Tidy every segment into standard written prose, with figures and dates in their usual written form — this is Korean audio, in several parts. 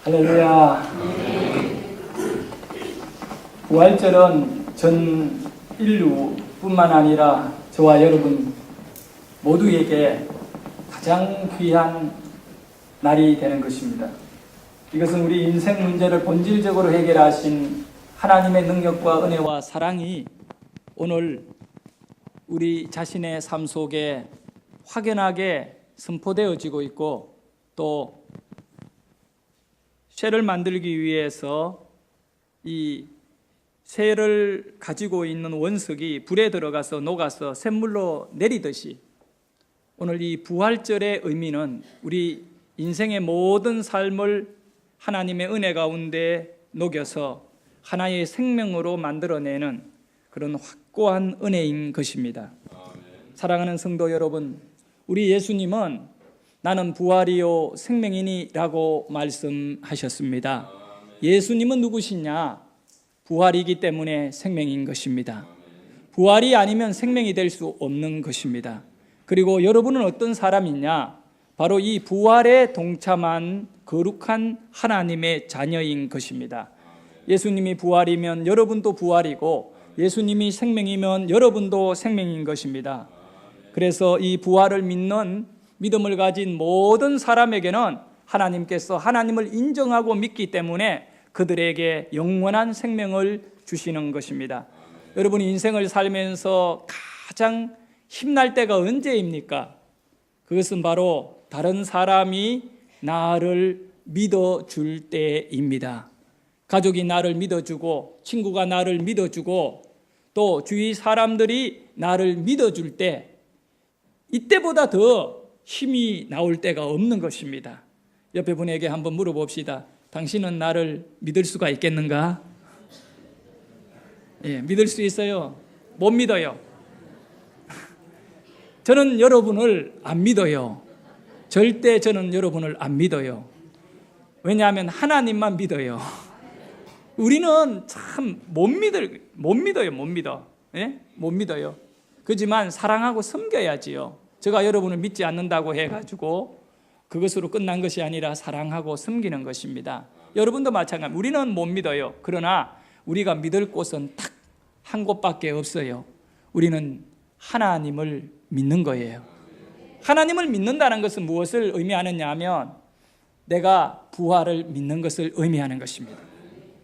할렐루야. 부활절은 전 인류뿐만 아니라 저와 여러분 모두에게 가장 귀한 날이 되는 것입니다. 이것은 우리 인생 문제를 본질적으로 해결하신 하나님의 능력과 은혜와 사랑이 오늘 우리 자신의 삶 속에 확연하게 선포되어지고 있고, 또 쇠를 만들기 위해서 이 쇠를 가지고 있는 원석이 불에 들어가서 녹아서 샘물로 내리듯이, 오늘 이 부활절의 의미는 우리 인생의 모든 삶을 하나님의 은혜 가운데 녹여서 하나의 생명으로 만들어내는 그런 확고한 은혜인 것입니다. 사랑하는 성도 여러분, 우리 예수님은 나는 부활이요 생명이니라고 말씀하셨습니다. 예수님은 누구시냐? 부활이기 때문에 생명인 것입니다. 부활이 아니면 생명이 될 수 없는 것입니다. 그리고 여러분은 어떤 사람이냐? 바로 이 부활에 동참한 거룩한 하나님의 자녀인 것입니다. 예수님이 부활이면 여러분도 부활이고, 예수님이 생명이면 여러분도 생명인 것입니다. 그래서 이 부활을 믿는 믿음을 가진 모든 사람에게는 하나님께서 하나님을 인정하고 믿기 때문에 그들에게 영원한 생명을 주시는 것입니다. 여러분이 인생을 살면서 가장 힘날 때가 언제입니까? 그것은 바로 다른 사람이 나를 믿어줄 때입니다. 가족이 나를 믿어주고, 친구가 나를 믿어주고, 또 주위 사람들이 나를 믿어줄 때, 이때보다 더 힘이 나올 때가 없는 것입니다. 옆에 분에게 한번 물어봅시다. 당신은 나를 믿을 수가 있겠는가? 예, 믿을 수 있어요? 못 믿어요. 저는 여러분을 안 믿어요. 절대 저는 여러분을 안 믿어요. 왜냐하면 하나님만 믿어요. 우리는 참 못 믿어요. 예? 못 믿어요. 그렇지만 사랑하고 섬겨야지요. 제가 여러분을 믿지 않는다고 해가지고 그것으로 끝난 것이 아니라 사랑하고 섬기는 것입니다. 여러분도 마찬가지입니다. 우리는 못 믿어요. 그러나 우리가 믿을 곳은 딱 한 곳밖에 없어요. 우리는 하나님을 믿는 거예요. 하나님을 믿는다는 것은 무엇을 의미하느냐 하면, 내가 부활을 믿는 것을 의미하는 것입니다.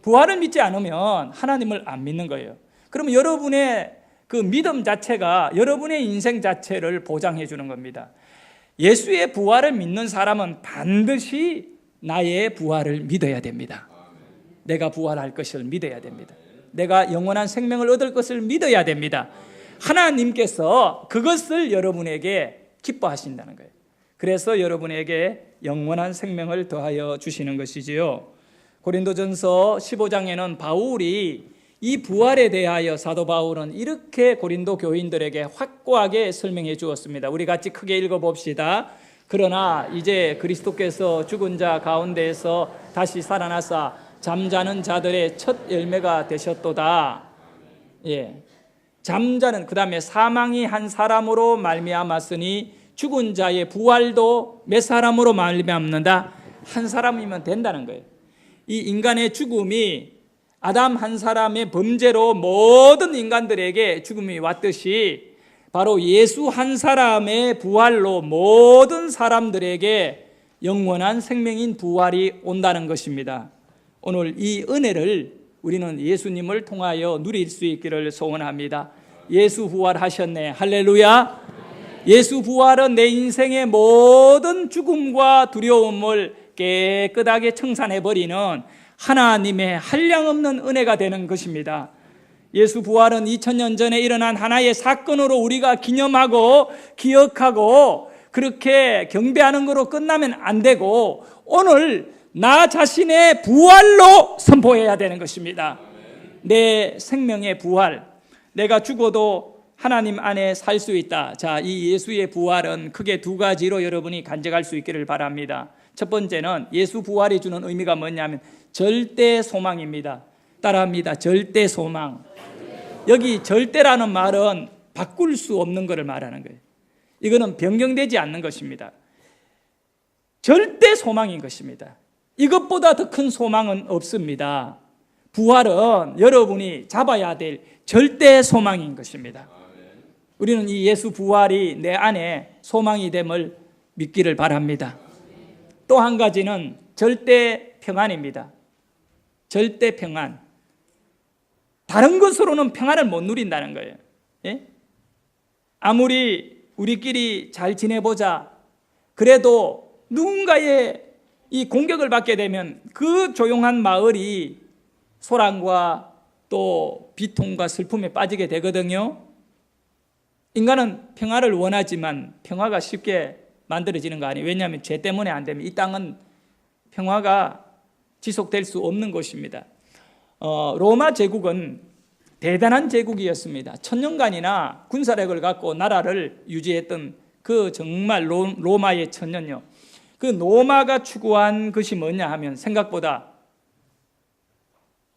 부활을 믿지 않으면 하나님을 안 믿는 거예요. 그러면 여러분의 그 믿음 자체가 여러분의 인생 자체를 보장해 주는 겁니다. 예수의 부활을 믿는 사람은 반드시 나의 부활을 믿어야 됩니다. 내가 부활할 것을 믿어야 됩니다. 내가 영원한 생명을 얻을 것을 믿어야 됩니다. 하나님께서 그것을 여러분에게 기뻐하신다는 거예요. 그래서 여러분에게 영원한 생명을 더하여 주시는 것이지요. 고린도전서 15장에는 바울이 이 부활에 대하여 사도 바울은 이렇게 고린도 교인들에게 확고하게 설명해 주었습니다. 우리 같이 크게 읽어봅시다. 그러나 이제 그리스도께서 죽은 자 가운데에서 다시 살아나사 잠자는 자들의 첫 열매가 되셨도다. 예, 잠자는, 그 다음에 사망이 한 사람으로 말미암았으니 죽은 자의 부활도 몇 사람으로 말미암는다? 한 사람이면 된다는 거예요. 이 인간의 죽음이 아담 한 사람의 범죄로 모든 인간들에게 죽음이 왔듯이, 바로 예수 한 사람의 부활로 모든 사람들에게 영원한 생명인 부활이 온다는 것입니다. 오늘 이 은혜를 우리는 예수님을 통하여 누릴 수 있기를 소원합니다. 예수 부활하셨네. 할렐루야. 예수 부활은 내 인생의 모든 죽음과 두려움을 깨끗하게 청산해버리는 하나님의 한량없는 은혜가 되는 것입니다. 예수 부활은 2000년 전에 일어난 하나의 사건으로 우리가 기념하고 기억하고 그렇게 경배하는 것으로 끝나면 안 되고, 오늘 나 자신의 부활로 선포해야 되는 것입니다. 내 생명의 부활, 내가 죽어도 하나님 안에 살 수 있다. 자, 이 예수의 부활은 크게 두 가지로 여러분이 간직할 수 있기를 바랍니다. 첫 번째는 예수 부활이 주는 의미가 뭐냐면 절대 소망입니다. 따라합니다. 절대 소망. 여기 절대라는 말은 바꿀 수 없는 것을 말하는 거예요. 이거는 변경되지 않는 것입니다. 절대 소망인 것입니다. 이것보다 더 큰 소망은 없습니다. 부활은 여러분이 잡아야 될 절대 소망인 것입니다. 우리는 이 예수 부활이 내 안에 소망이 됨을 믿기를 바랍니다. 또 한 가지는 절대 평안입니다. 절대 평안. 다른 것으로는 평안을 못 누린다는 거예요. 예? 아무리 우리끼리 잘 지내보자, 그래도 누군가의 이 공격을 받게 되면 그 조용한 마을이 소란과 또 비통과 슬픔에 빠지게 되거든요. 인간은 평화를 원하지만 평화가 쉽게 만들어지는 거 아니에요. 왜냐하면 죄 때문에 안 되면 이 땅은 평화가 지속될 수 없는 곳입니다. 로마 제국은 대단한 제국이었습니다. 1000년간이나 군사력을 갖고 나라를 유지했던 그 정말 로마의 천년요. 그 로마가 추구한 것이 뭐냐 하면 생각보다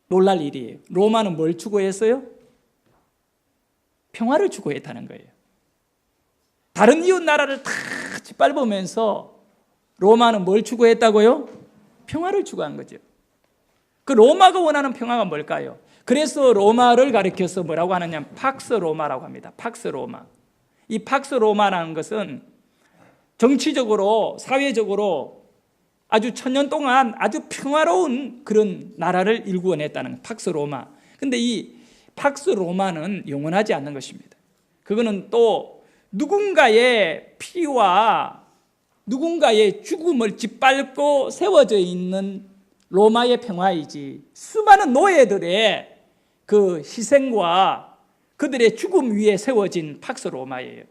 놀랄 일이에요. 로마는 뭘 추구했어요? 평화를 추구했다는 거예요. 다른 이웃 나라를 다 짓밟으면서 로마는 뭘 추구했다고요? 평화를 추구한 거죠. 그 로마가 원하는 평화가 뭘까요? 그래서 로마를 가리켜서 뭐라고 하느냐, 팍스 로마라고 합니다. 팍스 로마. 이 팍스 로마라는 것은 정치적으로, 사회적으로 아주 1000년 동안 아주 평화로운 그런 나라를 일구어냈다는 팍스 로마. 근데 이 팍스 로마는 영원하지 않는 것입니다. 그거는 또 누군가의 피와 누군가의 죽음을 짓밟고 세워져 있는 로마의 평화이지, 수많은 노예들의 그 희생과 그들의 죽음 위에 세워진 팍스 로마예요.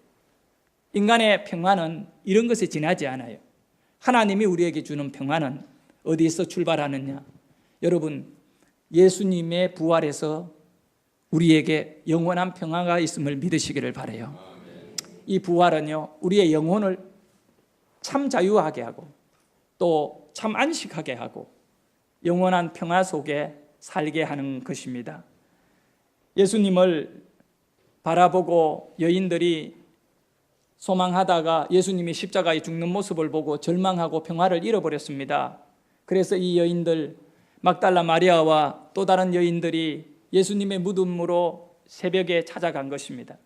인간의 평화는 이런 것에 지나지 않아요. 하나님이 우리에게 주는 평화는 어디에서 출발하느냐? 여러분, 예수님의 부활에서 우리에게 영원한 평화가 있음을 믿으시기를 바라요. 이 부활은요, 우리의 영혼을 참 자유하게 하고 또 참 안식하게 하고 영원한 평화 속에 살게 하는 것입니다. 예수님을 바라보고 여인들이 소망하다가 예수님이 십자가에 죽는 모습을 보고 절망하고 평화를 잃어버렸습니다. 그래서 이 여인들, 막달라 마리아와 또 다른 여인들이 예수님의 무덤으로 새벽에 찾아간 것입니다.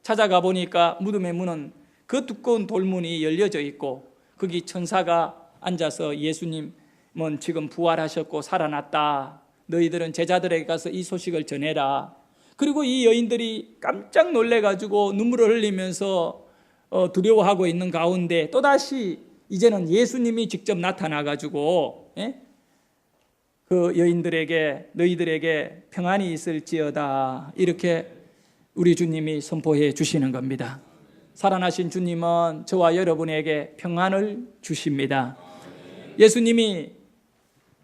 찾아가 보니까 무덤의 문은 그 두꺼운 돌문이 열려져 있고 거기 천사가 앉아서 예수님은 지금 부활하셨고 살아났다. 너희들은 제자들에게 가서 이 소식을 전해라. 그리고 이 여인들이 깜짝 놀래가지고 눈물을 흘리면서 두려워하고 있는 가운데 또다시 이제는 예수님이 직접 나타나가지고 그 여인들에게 너희들에게 평안이 있을지어다 이렇게 우리 주님이 선포해 주시는 겁니다. 살아나신 주님은 저와 여러분에게 평안을 주십니다. 예수님이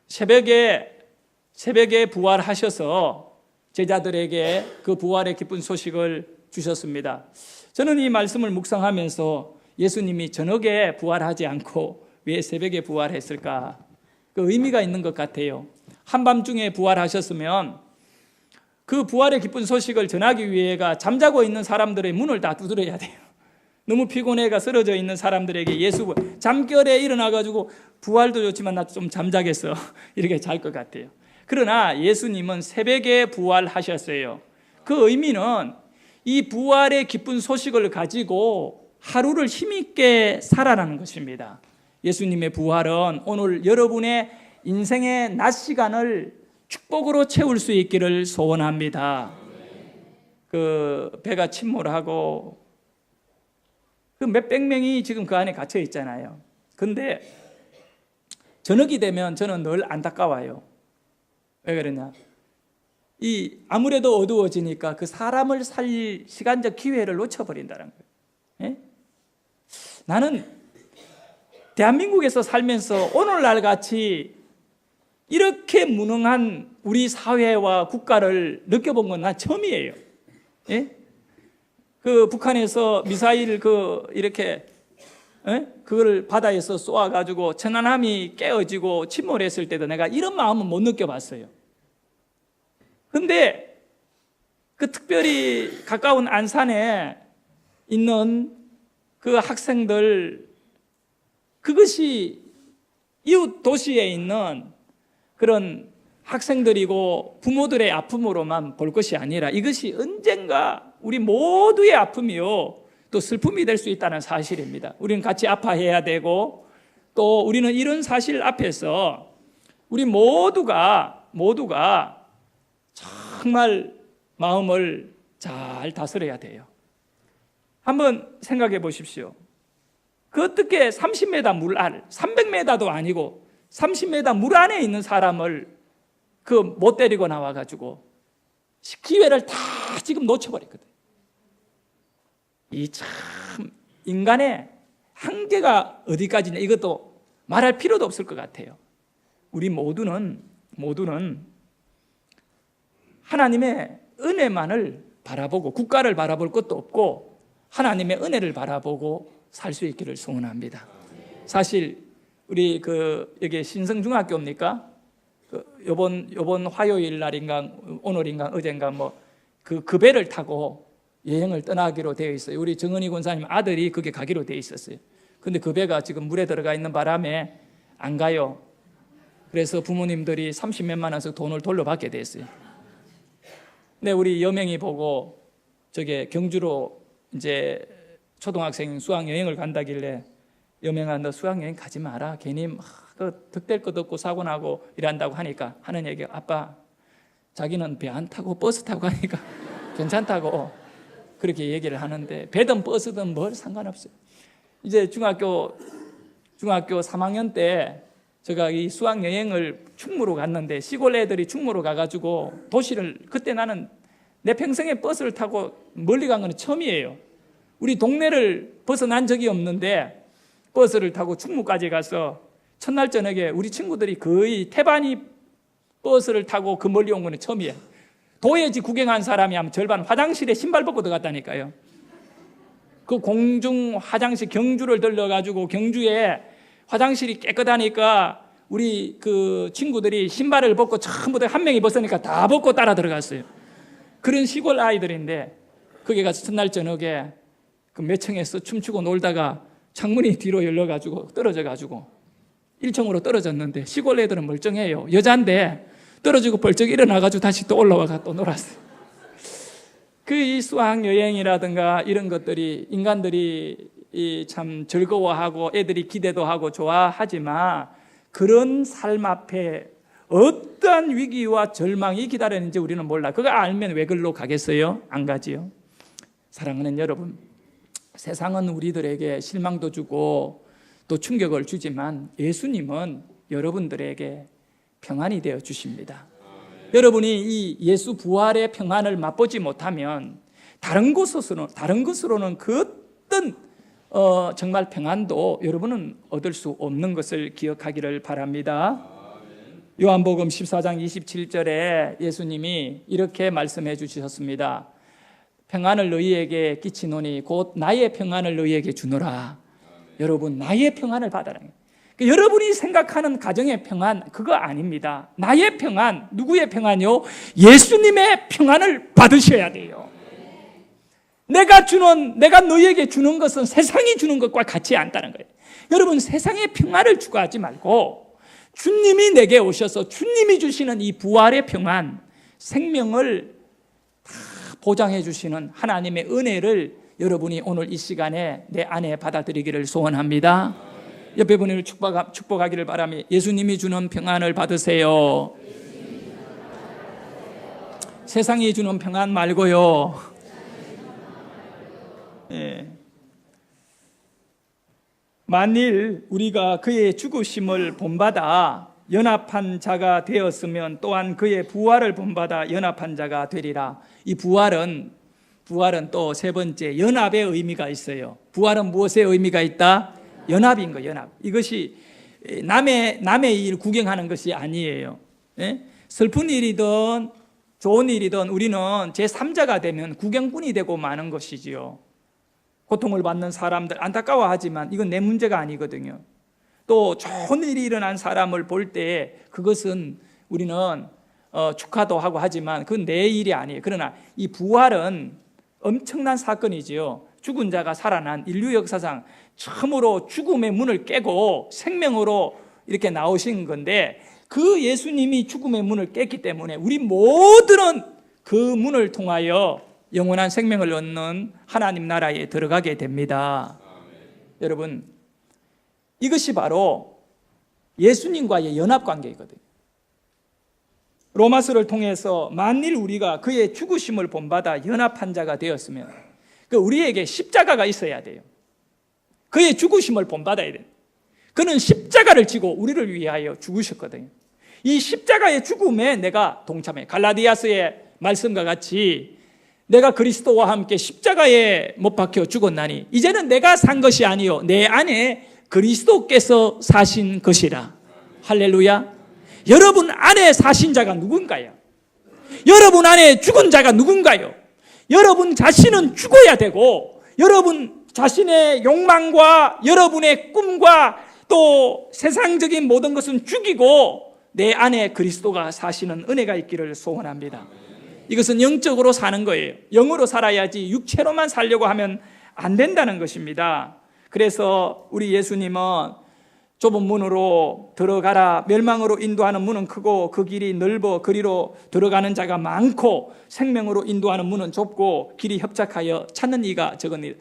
새벽에 부활하셔서 제자들에게 그 부활의 기쁜 소식을 주셨습니다. 저는 이 말씀을 묵상하면서 예수님이 저녁에 부활하지 않고 왜 새벽에 부활했을까? 그 의미가 있는 것 같아요. 한밤중에 부활하셨으면 그 부활의 기쁜 소식을 전하기 위해가 잠자고 있는 사람들의 문을 다 두드려야 돼요. 너무 피곤해가 쓰러져 있는 사람들에게 예수 잠결에 일어나가지고 부활도 좋지만 나 좀 잠자겠어 이렇게 잘 것 같아요. 그러나 예수님은 새벽에 부활하셨어요. 그 의미는 이 부활의 기쁜 소식을 가지고 하루를 힘있게 살아라는 것입니다. 예수님의 부활은 오늘 여러분의 인생의 낮 시간을 축복으로 채울 수 있기를 소원합니다. 그 배가 침몰하고 그 몇백 명이 지금 그 안에 갇혀 있잖아요. 근데 저녁이 되면 저는 늘 안타까워요. 왜 그러냐? 이 아무래도 어두워지니까 그 사람을 살릴 시간적 기회를 놓쳐버린다는 거예요. 예? 나는 대한민국에서 살면서 오늘날 같이 이렇게 무능한 우리 사회와 국가를 느껴본 건 난 처음이에요. 예? 그 북한에서 미사일 이렇게 그걸 바다에서 쏘아가지고 천안함이 깨어지고 침몰했을 때도 내가 이런 마음은 못 느껴봤어요. 근데 그 특별히 가까운 안산에 있는 그 학생들, 그것이 이웃 도시에 있는 그런 학생들이고 부모들의 아픔으로만 볼 것이 아니라 이것이 언젠가 우리 모두의 아픔이요 또 슬픔이 될 수 있다는 사실입니다. 우리는 같이 아파해야 되고 또 우리는 이런 사실 앞에서 우리 모두가 정말 마음을 잘 다스려야 돼요. 한번 생각해 보십시오. 그 어떻게 30m 물 안, 300m도 아니고 30m 물 안에 있는 사람을 그 못 데리고 나와가지고 기회를 다 지금 놓쳐버렸거든. 이 참 인간의 한계가 어디까지냐 이것도 말할 필요도 없을 것 같아요. 우리 모두는 하나님의 은혜만을 바라보고 국가를 바라볼 것도 없고 하나님의 은혜를 바라보고 살 수 있기를 소원합니다. 사실 우리 여기 신성중학교입니까? 요번 화요일 날인가 오늘인가 어젠가 그 배를 타고 여행을 떠나기로 되어 있어요. 우리 정은희 권사님 아들이 그게 가기로 되어 있었어요. 근데 그 배가 지금 물에 들어가 있는 바람에 안 가요. 그래서 부모님들이 30몇만 원씩 돈을 돌려받게 됐어요. 근데 우리 여명이 보고 저게 경주로 이제 초등학생 수학여행을 간다길래 여명아 너 수학여행 가지 마라. 괜히 그 득될 것 없고 사고 나고 이란다고 하니까 하는 얘기가 아빠 자기는 배 안 타고 버스 타고 가니까 괜찮다고 그렇게 얘기를 하는데 배든 버스든 뭘 상관없어요. 이제 중학교 3학년 때 제가 이 수학여행을 충무로 갔는데 시골 애들이 충무로 가가지고 도시를 그때 나는 내 평생에 버스를 타고 멀리 간 건 처음이에요. 우리 동네를 벗어난 적이 없는데 버스를 타고 충무까지 가서 첫날 저녁에 우리 친구들이 거의 태반이 버스를 타고 그 멀리 온 건 처음이에요. 도예지 구경한 사람이 하면 절반 화장실에 신발 벗고 들어갔다니까요. 그 공중 화장실 경주를 들러가지고 경주에 화장실이 깨끗하니까 우리 그 친구들이 신발을 벗고 전부 다 한 명이 벗으니까 다 벗고 따라 들어갔어요. 그런 시골 아이들인데 거기 가서 첫날 저녁에 그 몇 층에서 춤추고 놀다가 창문이 뒤로 열려가지고 떨어져가지고 1층으로 떨어졌는데 시골 애들은 멀쩡해요. 여잔데 떨어지고 벌쩍 일어나가지고 다시 또 올라와가 또 놀았어요. 이 수학여행이라든가 이런 것들이 인간들이 참 즐거워하고 애들이 기대도 하고 좋아하지만 그런 삶 앞에 어떠한 위기와 절망이 기다리는지 우리는 몰라. 그거 알면 왜 글로 가겠어요? 안 가지요. 사랑하는 여러분, 세상은 우리들에게 실망도 주고 또 충격을 주지만 예수님은 여러분들에게 평안이 되어 주십니다. 여러분이 이 예수 부활의 평안을 맛보지 못하면 다른 것으로는 그 어떤 정말 평안도 여러분은 얻을 수 없는 것을 기억하기를 바랍니다. 요한복음 14장 27절에 예수님이 이렇게 말씀해 주셨습니다. 평안을 너희에게 끼치노니 곧 나의 평안을 너희에게 주노라. 여러분 나의 평안을 받아라. 여러분이 생각하는 가정의 평안 그거 아닙니다. 나의 평안, 누구의 평안이요? 예수님의 평안을 받으셔야 돼요. 내가 너희에게 주는 것은 세상이 주는 것과 같지 않다는 거예요. 여러분 세상의 평안을 추구하지 말고 주님이 내게 오셔서 주님이 주시는 이 부활의 평안, 생명을 다 보장해 주시는 하나님의 은혜를 여러분이 오늘 이 시간에 내 안에 받아들이기를 소원합니다. 옆에 분을 축복하기를 바라며 예수님이 주는 평안을 받으세요. 세상이 주는 평안 말고요. 예. 만일 우리가 그의 죽으심을 본받아 연합한 자가 되었으면 또한 그의 부활을 본받아 연합한 자가 되리라. 이 부활은 또 세 번째 연합의 의미가 있어요. 부활은 무엇의 의미가 있다? 연합인 거예요. 연합. 이것이 남의 일 구경하는 것이 아니에요. 예? 슬픈 일이든 좋은 일이든 우리는 제3자가 되면 구경꾼이 되고 마는 것이지요. 고통을 받는 사람들 안타까워하지만 이건 내 문제가 아니거든요. 또 좋은 일이 일어난 사람을 볼 때 그것은 우리는 축하도 하고 하지만 그건 내 일이 아니에요. 그러나 이 부활은 엄청난 사건이지요. 죽은 자가 살아난 인류 역사상 처음으로 죽음의 문을 깨고 생명으로 이렇게 나오신 건데 그 예수님이 죽음의 문을 깼기 때문에 우리 모두는 그 문을 통하여 영원한 생명을 얻는 하나님 나라에 들어가게 됩니다. 여러분, 이것이 바로 예수님과의 연합관계이거든요. 로마서를 통해서 만일 우리가 그의 죽으심을 본받아 연합한 자가 되었으면 우리에게 십자가가 있어야 돼요. 그의 죽으심을 본받아야 돼요. 그는 십자가를 지고 우리를 위하여 죽으셨거든요. 이 십자가의 죽음에 내가 동참해. 갈라디아서의 말씀과 같이 내가 그리스도와 함께 십자가에 못 박혀 죽었나니 이제는 내가 산 것이 아니요 내 안에 그리스도께서 사신 것이라. 할렐루야. 여러분 안에 사신 자가 누군가요? 여러분 안에 죽은 자가 누군가요? 여러분 자신은 죽어야 되고 여러분 자신의 욕망과 여러분의 꿈과 또 세상적인 모든 것은 죽이고 내 안에 그리스도가 사시는 은혜가 있기를 소원합니다. 이것은 영적으로 사는 거예요. 영으로 살아야지 육체로만 살려고 하면 안 된다는 것입니다. 그래서 우리 예수님은 좁은 문으로 들어가라. 멸망으로 인도하는 문은 크고 그 길이 넓어 그리로 들어가는 자가 많고 생명으로 인도하는 문은 좁고 길이 협착하여 찾는 이가 적으니라.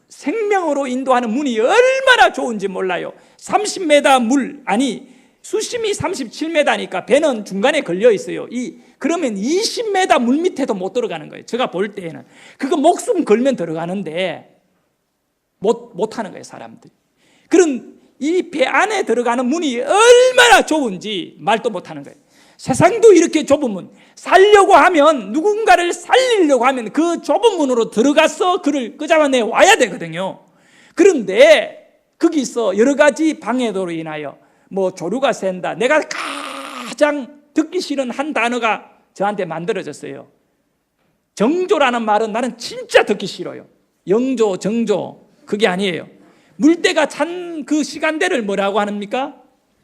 생명으로 인도하는 문이 얼마나 좋은지 몰라요. 30m 물, 아니 수심이 37m니까 배는 중간에 걸려 있어요. 그러면 20m 물 밑에도 못 들어가는 거예요. 제가 볼 때에는 그거 목숨 걸면 들어가는데 못 하는 거예요, 사람들이. 그런 이 배 안에 들어가는 문이 얼마나 좁은지 말도 못 하는 거예요. 세상도 이렇게 좁은 문, 살려고 하면 누군가를 살리려고 하면 그 좁은 문으로 들어가서 그를 끄잡아내 와야 되거든요. 그런데 거기서 여러 가지 방해도로 인하여 뭐 조류가 샌다. 내가 가장 듣기 싫은 한 단어가 저한테 만들어졌어요. 정조라는 말은 나는 진짜 듣기 싫어요. 영조, 정조 그게 아니에요. 물때가 찬 그 시간대를 뭐라고 합니까?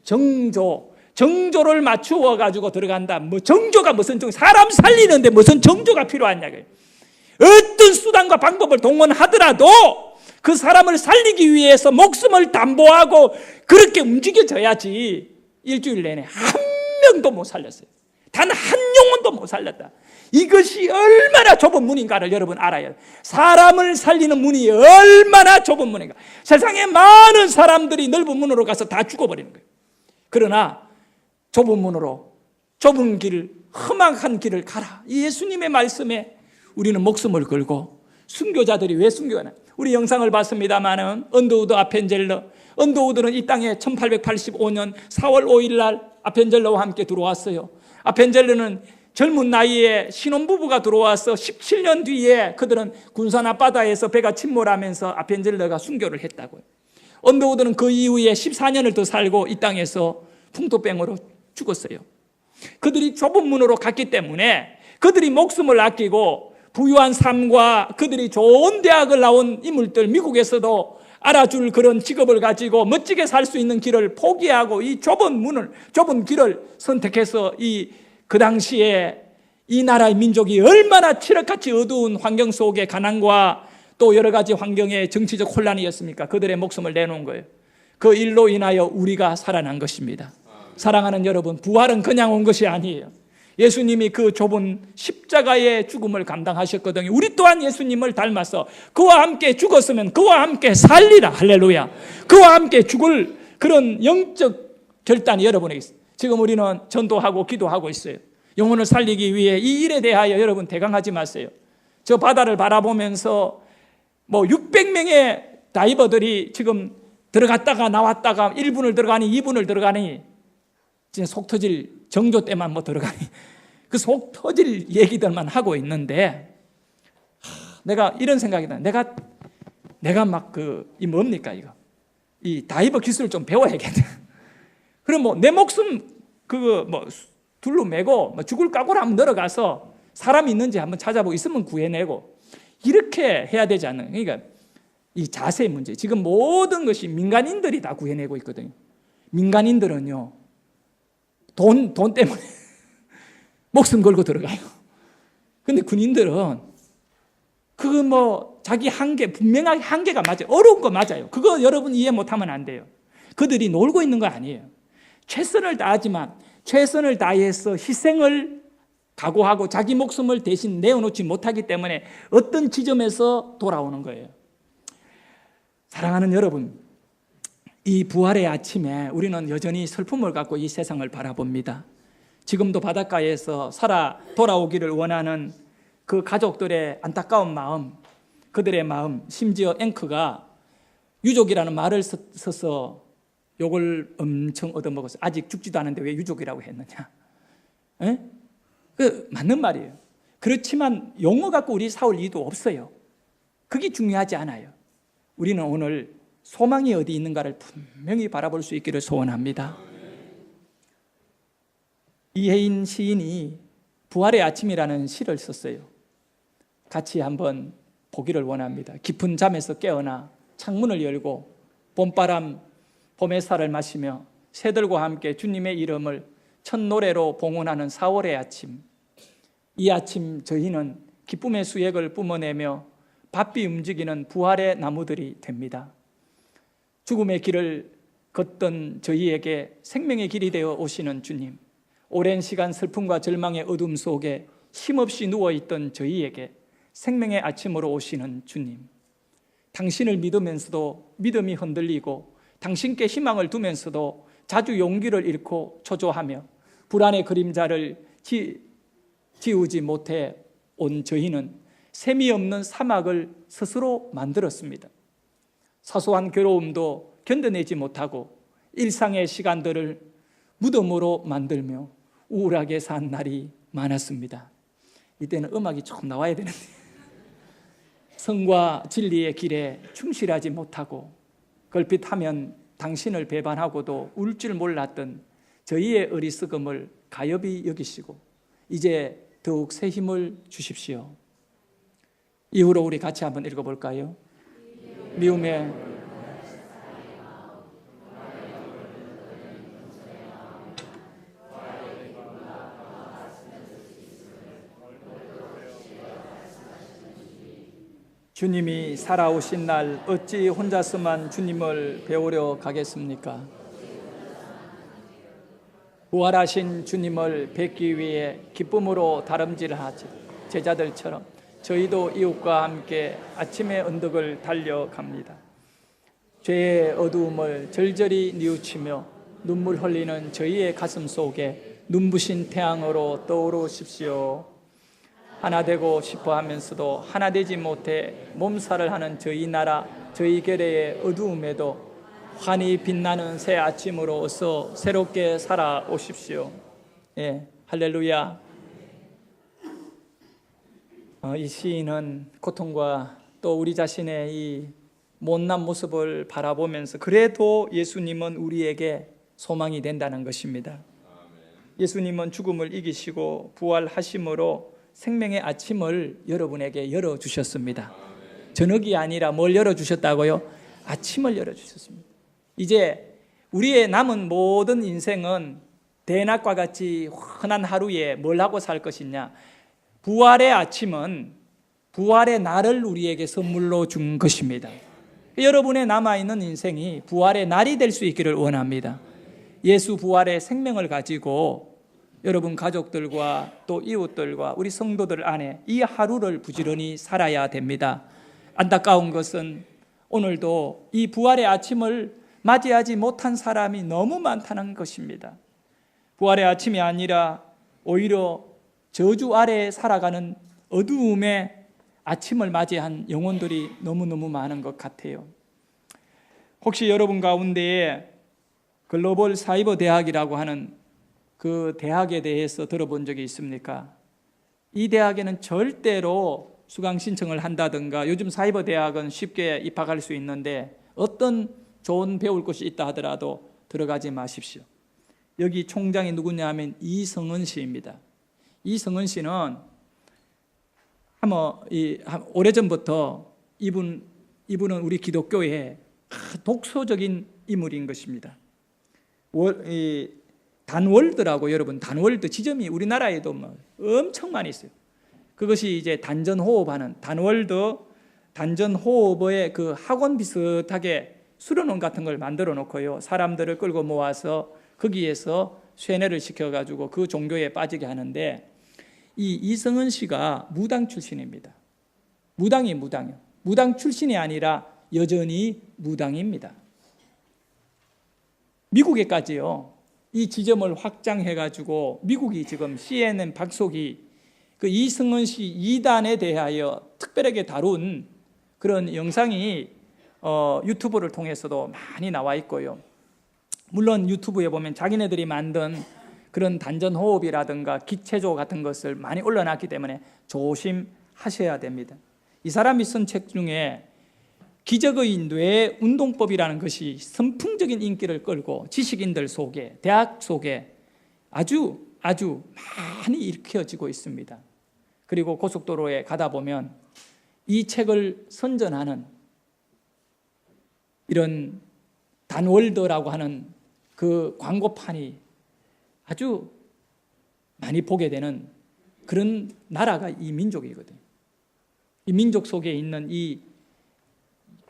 정조. 정조를 맞추어 가지고 들어간다. 뭐 정조가 무슨 정조? 사람 살리는데 무슨 정조가 필요하냐고요. 어떤 수단과 방법을 동원하더라도 그 사람을 살리기 위해서 목숨을 담보하고 그렇게 움직여져야지. 일주일 내내 한 명도 못 살렸어요. 단 한 영혼도 못 살렸다. 이것이 얼마나 좁은 문인가를 여러분 알아야 돼요. 사람을 살리는 문이 얼마나 좁은 문인가. 세상에 많은 사람들이 넓은 문으로 가서 다 죽어버리는 거예요. 그러나 좁은 문으로 좁은 길, 험악한 길을 가라. 이 예수님의 말씀에 우리는 목숨을 걸고 순교자들이 왜 순교하나? 우리 영상을 봤습니다마는 언더우드 아펜젤러, 언더우드는 이 땅에 1885년 4월 5일 날 아펜젤러와 함께 들어왔어요. 아펜젤러는 젊은 나이에 신혼부부가 들어와서 17년 뒤에 그들은 군산 앞바다에서 배가 침몰하면서 아펜젤러가 순교를 했다고요. 언더우드는 그 이후에 14년을 더 살고 이 땅에서 풍토병으로 죽었어요. 그들이 좁은 문으로 갔기 때문에 그들이 목숨을 아끼고 부유한 삶과 그들이 좋은 대학을 나온 인물들, 미국에서도 알아줄 그런 직업을 가지고 멋지게 살 수 있는 길을 포기하고 이 좁은 길을 선택해서 그 당시에 이 나라의 민족이 얼마나 칠흑같이 어두운 환경 속에 가난과 또 여러 가지 환경의 정치적 혼란이었습니까? 그들의 목숨을 내놓은 거예요. 그 일로 인하여 우리가 살아난 것입니다. 사랑하는 여러분, 부활은 그냥 온 것이 아니에요. 예수님이 그 좁은 십자가의 죽음을 감당하셨거든요. 우리 또한 예수님을 닮아서 그와 함께 죽었으면 그와 함께 살리라. 할렐루야. 그와 함께 죽을 그런 영적 결단이 여러분에게 있어요. 지금 우리는 전도하고 기도하고 있어요. 영혼을 살리기 위해 이 일에 대하여 여러분 대강하지 마세요. 저 바다를 바라보면서 600명의 다이버들이 지금 들어갔다가 나왔다가 1분을 들어가니 2분을 들어가니 진짜 속 터질 정조 때만 들어가니 그 속 터질 얘기들만 하고 있는데 내가 이런 생각이 나. 내가 막 이 뭡니까 이거? 이 다이버 기술을 좀 배워야겠네. 그럼 내 목숨 둘로 메고 죽을 각오로 한번 들어가서 사람이 있는지 한번 찾아보고 있으면 구해내고 이렇게 해야 되지 않나. 그러니까 이 자세 문제. 지금 모든 것이 민간인들이 다 구해내고 있거든요. 민간인들은요 돈 때문에 목숨 걸고 들어가요. 근데 군인들은 자기 한계, 분명하게 한계가 맞아요. 어려운 거 맞아요. 그거 여러분 이해 못하면 안 돼요. 그들이 놀고 있는 거 아니에요. 최선을 다하지만 최선을 다해서 희생을 각오하고 자기 목숨을 대신 내어놓지 못하기 때문에 어떤 지점에서 돌아오는 거예요. 사랑하는 여러분, 이 부활의 아침에 우리는 여전히 슬픔을 갖고 이 세상을 바라봅니다. 지금도 바닷가에서 살아 돌아오기를 원하는 그 가족들의 안타까운 마음, 그들의 마음, 심지어 앵커가 유족이라는 말을 써서 욕을 엄청 얻어먹었어요. 아직 죽지도 않은데 왜 유족이라고 했느냐. 맞는 말이에요. 그렇지만 용어 갖고 우리 싸울 이유도 없어요. 그게 중요하지 않아요. 우리는 오늘 소망이 어디 있는가를 분명히 바라볼 수 있기를 소원합니다. 이혜인 시인이 부활의 아침이라는 시를 썼어요. 같이 한번 보기를 원합니다. 깊은 잠에서 깨어나 창문을 열고 봄바람, 봄 햇살을 마시며 새들과 함께 주님의 이름을 첫 노래로 봉헌하는 4월의 아침. 이 아침 저희는 기쁨의 수액을 뿜어내며 바삐 움직이는 부활의 나무들이 됩니다. 죽음의 길을 걷던 저희에게 생명의 길이 되어 오시는 주님, 오랜 시간 슬픔과 절망의 어둠 속에 힘없이 누워있던 저희에게 생명의 아침으로 오시는 주님, 당신을 믿으면서도 믿음이 흔들리고 당신께 희망을 두면서도 자주 용기를 잃고 초조하며 불안의 그림자를 지우지 못해 온 저희는 셈이 없는 사막을 스스로 만들었습니다. 사소한 괴로움도 견뎌내지 못하고 일상의 시간들을 무덤으로 만들며 우울하게 산 날이 많았습니다. 이때는 음악이 조금 나와야 되는데 성과 진리의 길에 충실하지 못하고 걸핏하면 당신을 배반하고도 울 줄 몰랐던 저희의 어리석음을 가엾이 여기시고 이제 더욱 새 힘을 주십시오. 이후로 우리 같이 한번 읽어볼까요? 미움의 주님이 살아오신 날 어찌 혼자서만 주님을 배우려 가겠습니까? 부활하신 주님을 뵙기 위해 기쁨으로 다름질하지 제자들처럼 저희도 이웃과 함께 아침의 언덕을 달려갑니다. 죄의 어두움을 절절히 뉘우치며 눈물 흘리는 저희의 가슴 속에 눈부신 태양으로 떠오르십시오. 하나 되고 싶어 하면서도 하나 되지 못해 몸살을 하는 저희 나라, 저희 계례의 어두움에도 환히 빛나는 새 아침으로 어서 새롭게 살아오십시오. 예, 할렐루야. 이 시인은 고통과 또 우리 자신의 이 못난 모습을 바라보면서 그래도 예수님은 우리에게 소망이 된다는 것입니다. 예수님은 죽음을 이기시고 부활하심으로 생명의 아침을 여러분에게 열어주셨습니다. 저녁이 아니라 뭘 열어주셨다고요? 아침을 열어주셨습니다. 이제 우리의 남은 모든 인생은 대낮과 같이 흔한 하루에 뭘 하고 살 것이냐? 부활의 아침은 부활의 날을 우리에게 선물로 준 것입니다. 여러분의 남아있는 인생이 부활의 날이 될 수 있기를 원합니다. 예수 부활의 생명을 가지고 여러분 가족들과 또 이웃들과 우리 성도들 안에 이 하루를 부지런히 살아야 됩니다. 안타까운 것은 오늘도 이 부활의 아침을 맞이하지 못한 사람이 너무 많다는 것입니다. 부활의 아침이 아니라 오히려 저주 아래에 살아가는 어두움의 아침을 맞이한 영혼들이 너무너무 많은 것 같아요. 혹시 여러분 가운데에 글로벌 사이버 대학이라고 하는 그 대학에 대해서 들어본 적이 있습니까? 이 대학에는 절대로 수강 신청을 한다든가 요즘 사이버 대학은 쉽게 입학할 수 있는데 어떤 좋은 배울 곳이 있다 하더라도 들어가지 마십시오. 여기 총장이 누구냐 하면 이성은 씨입니다. 이성은 씨는 오래전부터 이분은 우리 기독교의 독소적인 인물인 것입니다. 단월드라고 여러분, 단월드 지점이 우리나라에도 엄청 많이 있어요. 그것이 이제 단전호흡하는 단월드, 단전호흡의 그 학원 비슷하게 수련원 같은 걸 만들어 놓고요, 사람들을 끌고 모아서 거기에서 쇠뇌를 시켜가지고 그 종교에 빠지게 하는데, 이 이성은 씨가 무당 출신입니다. 무당이요. 무당 출신이 아니라 여전히 무당입니다. 미국에까지요, 이 지점을 확장해가지고 미국이 지금 CNN 박속이 그 이승은 씨 이단에 대하여 특별하게 다룬 그런 영상이 유튜브를 통해서도 많이 나와 있고요. 물론 유튜브에 보면 자기네들이 만든 그런 단전호흡이라든가 기체조 같은 것을 많이 올려놨기 때문에 조심하셔야 됩니다. 이 사람이 쓴 책 중에 기적의 뇌 운동법이라는 것이 선풍적인 인기를 끌고 지식인들 속에, 대학 속에 아주 많이 일으켜지고 있습니다. 그리고 고속도로에 가다 보면 이 책을 선전하는 이런 단월드라고 하는 그 광고판이 아주 많이 보게 되는 그런 나라가 이 민족이거든요. 이 민족 속에 있는 이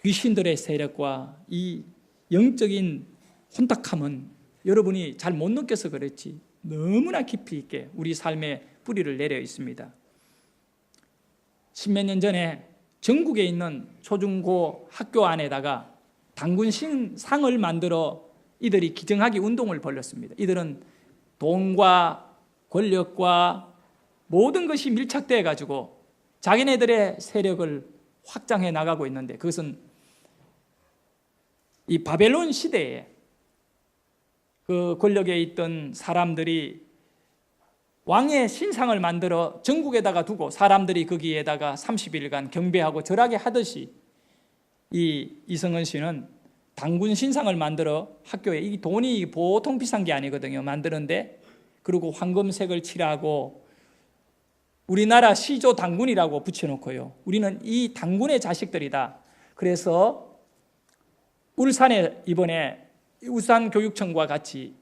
귀신들의 세력과 이 영적인 혼탁함은 여러분이 잘 못 느껴서 그렇지 너무나 깊이 있게 우리 삶에 뿌리를 내려 있습니다. 십몇 년 전에 전국에 있는 초중고 학교 안에다가 당군신상을 만들어 이들이 기증하기 운동을 벌였습니다. 이들은 돈과 권력과 모든 것이 밀착되어 가지고 자기네들의 세력을 확장해 나가고 있는데, 그것은 이 바벨론 시대에 그 권력에 있던 사람들이 왕의 신상을 만들어 전국에다가 두고 사람들이 거기에다가 30일간 경배하고 절하게 하듯이 이 이성은 씨는 당군 신상을 만들어 학교에, 이 돈이 보통 비싼 게 아니거든요, 만드는데. 그리고 황금색을 칠하고 우리나라 시조 당군이라고 붙여놓고요, 우리는 이 당군의 자식들이다. 그래서 울산에 이번에 울산교육청과 같이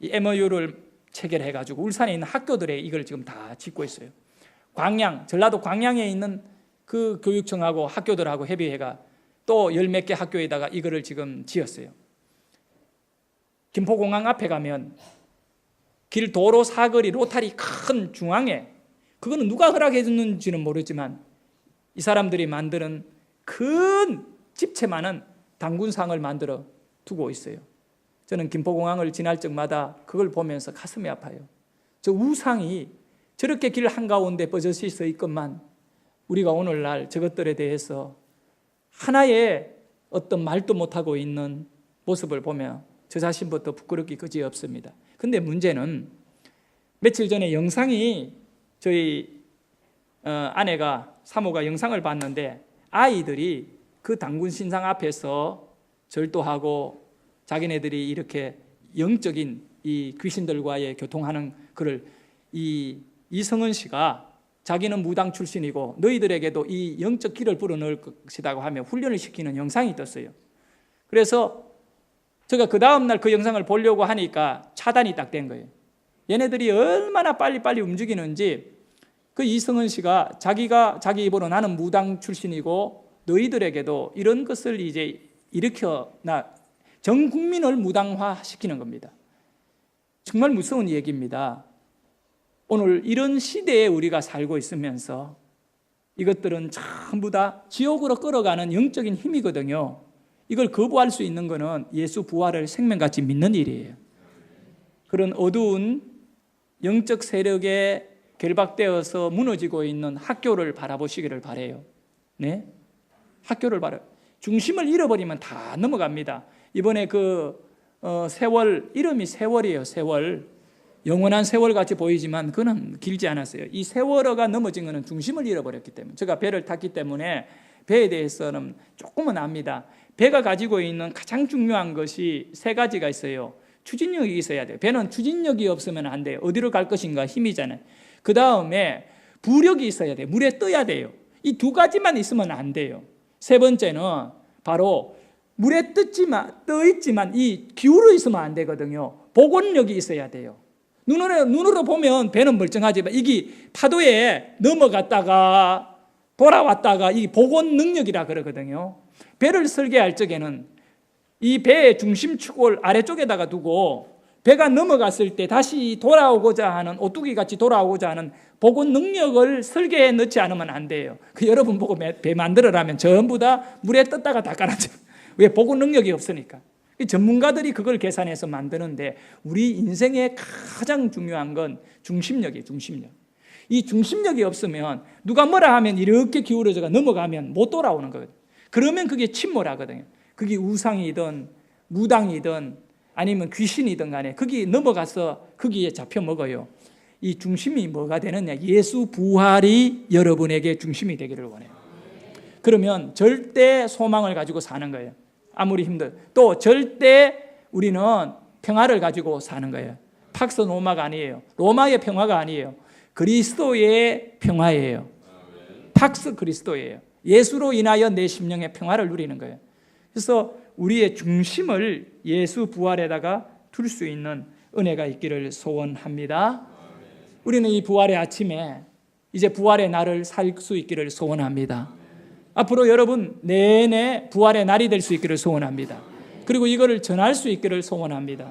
이 MOU를 체결해가지고 울산에 있는 학교들에 이걸 지금 다 짓고 있어요. 광양, 전라도 광양에 있는 그 교육청하고 학교들하고 협의해가 또 열 몇 개 학교에다가 이거를 지금 지었어요. 김포공항 앞에 가면 길 도로 사거리 로타리 큰 중앙에, 그거는 누가 허락해 줬는지는 모르지만 이 사람들이 만드는 큰 집채만은 당군상을 만들어 두고 있어요. 저는 김포공항을 지날 적마다 그걸 보면서 가슴이 아파요. 저 우상이 저렇게 길 한가운데 버젓이 서 있건만 우리가 오늘날 저것들에 대해서 하나의 어떤 말도 못하고 있는 모습을 보며 저 자신부터 부끄럽기 그지없습니다. 근데 문제는 며칠 전에 영상이 저희 아내가 사모가 영상을 봤는데, 아이들이 그 당군 신상 앞에서 절도하고 자기네들이 이렇게 영적인 이 귀신들과의 교통하는 그를 이 이성은 씨가 자기는 무당 출신이고 너희들에게도 이 영적 길을 불어넣을 것이라고 하며 훈련을 시키는 영상이 떴어요. 그래서 제가 그 다음날 그 영상을 보려고 하니까 차단이 딱 된 거예요. 얘네들이 얼마나 빨리빨리 움직이는지, 그 이성은 씨가 자기 입으로 나는 무당 출신이고 너희들에게도 이런 것을 이제 전 국민을 무당화 시키는 겁니다. 정말 무서운 얘기입니다. 오늘 이런 시대에 우리가 살고 있으면서 이것들은 전부 다 지옥으로 끌어가는 영적인 힘이거든요. 이걸 거부할 수 있는 것은 예수 부활을 생명같이 믿는 일이에요. 그런 어두운 영적 세력에 결박되어서 무너지고 있는 학교를 바라보시기를 바라요. 네? 학교를 중심을 잃어버리면 다 넘어갑니다. 이번에 세월, 이름이 세월이에요. 세월. 영원한 세월같이 보이지만 그는 길지 않았어요. 이 세월호가 넘어진 것은 중심을 잃어버렸기 때문에. 제가 배를 탔기 때문에 배에 대해서는 조금은 압니다. 배가 가지고 있는 가장 중요한 것이 세 가지가 있어요. 추진력이 있어야 돼요. 배는 추진력이 없으면 안 돼요. 어디로 갈 것인가 힘이잖아요. 그 다음에 부력이 있어야 돼요. 물에 떠야 돼요. 이 두 가지만 있으면 안 돼요. 세 번째는 바로 물에 떠 있지만 이 기울어 있으면 안 되거든요. 복원력이 있어야 돼요. 눈으로 보면 배는 멀쩡하지만 이게 파도에 넘어갔다가 돌아왔다가 이 복원 능력이라 그러거든요. 배를 설계할 적에는 이 배의 중심축을 아래쪽에다가 두고 배가 넘어갔을 때 다시 돌아오고자 하는, 오뚜기 같이 돌아오고자 하는 복원 능력을 설계해 넣지 않으면 안 돼요. 여러분 보고 배 만들어라면 전부 다 물에 떴다가 다 깔아줘. 왜? 복원 능력이 없으니까. 전문가들이 그걸 계산해서 만드는데, 우리 인생의 가장 중요한 건 중심력이에요. 중심력. 이 중심력이 없으면 누가 뭐라 하면 이렇게 기울어져가 넘어가면 못 돌아오는 거거든요. 그러면 그게 침몰하거든요. 그게 우상이든 무당이든 아니면 귀신이든 간에 거기 넘어가서 거기에 잡혀 먹어요. 이 중심이 뭐가 되느냐? 예수 부활이 여러분에게 중심이 되기를 원해요. 그러면 절대 소망을 가지고 사는 거예요. 아무리 힘들. 또 절대 우리는 평화를 가지고 사는 거예요. 팍스 로마가 아니에요. 로마의 평화가 아니에요. 그리스도의 평화예요. 팍스 그리스도예요. 예수로 인하여 내 심령의 평화를 누리는 거예요. 그래서 우리의 중심을 예수 부활에다가 둘 수 있는 은혜가 있기를 소원합니다. 우리는 이 부활의 아침에 이제 부활의 날을 살 수 있기를 소원합니다. 앞으로 여러분 내내 부활의 날이 될 수 있기를 소원합니다. 그리고 이거를 전할 수 있기를 소원합니다.